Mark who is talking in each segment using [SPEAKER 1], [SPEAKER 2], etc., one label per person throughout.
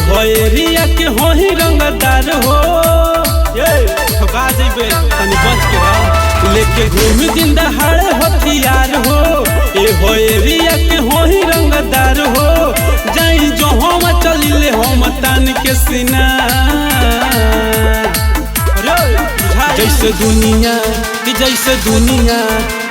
[SPEAKER 1] हो एरिया के हो ही रंगदार हो, ये ठोका देबे तनी बच के रह, लेके घूम दिन दहाड़े हथियार हो। ए हो एरिया के हो ही रंगदार हो, जाई जो हम चलिले हम तान के सीना। जैसे दुनिया कि जैसे दुनिया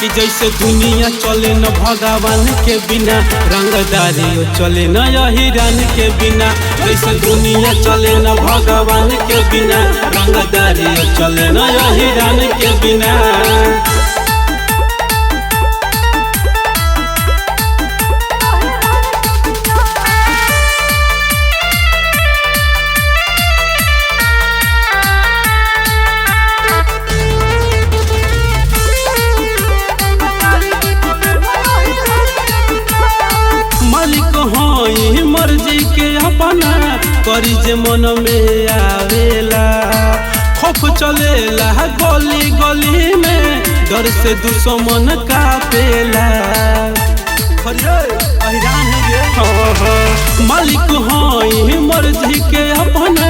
[SPEAKER 1] कि जैसे दुनिया चले न भगवान के बिना, रंगदारी चले न यही रान के बिना। जैसे दुनिया चले न भगवान के बिना, रंगदारी चले न यही रान के बिना। मर्जी के अपना करी जे मन में आवेला, खौफ चलेला गली गली में, डर से दुश्मन कापेला। मालिक हई मर्जी के अपना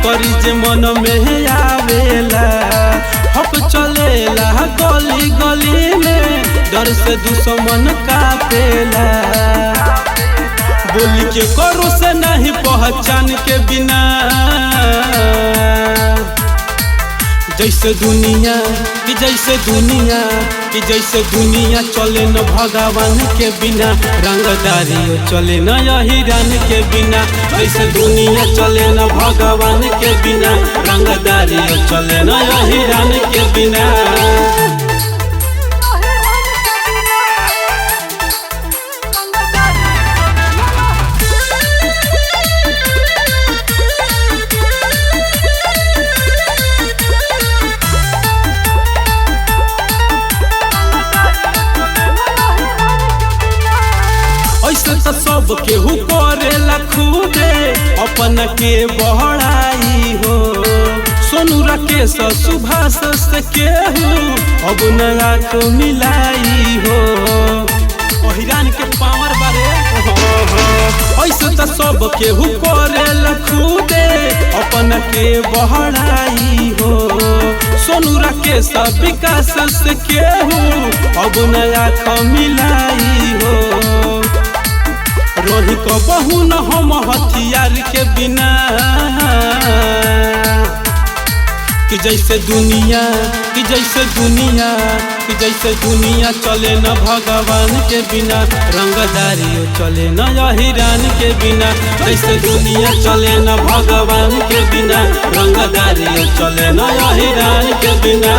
[SPEAKER 1] करी जे मन में आवेला, खौफ चलेला गली गली में, डर से दुश्मन कापेला। बोली के करो से नहीं पहचान के बिना। जैसे दुनिया कि जैसे दुनिया कि जैसे दुनिया चले न भगवान के बिना, रंगदारी चले न यही रान के बिना। जैसे दुनिया चले न भगवान के बिना, रंगदारी चले न यही रान के बिना। ऐसे तो सब केहू करेला खुदे अपन के बहड़ाई हो, सोनू राकेश सुभाष से केहू अब नया तो मिलाई हो। ओहिरान के पावर बारे ऐसे तो सब केहू करेला खुदे अपन के बहड़ाई हो, सोनू राकेश विकास से केहू अब नया तो मिलाई हो। रोही को बहु न हम हथियार के बिना। कि जैसे दुनिया कि जैसे दुनिया कि जैसे दुनिया चले न भगवान के बिना, रंगदारी चले न यही रान के बिना। जैसे दुनिया चले न भगवान के बिना, रंगदारी चले न यही रान के बिना।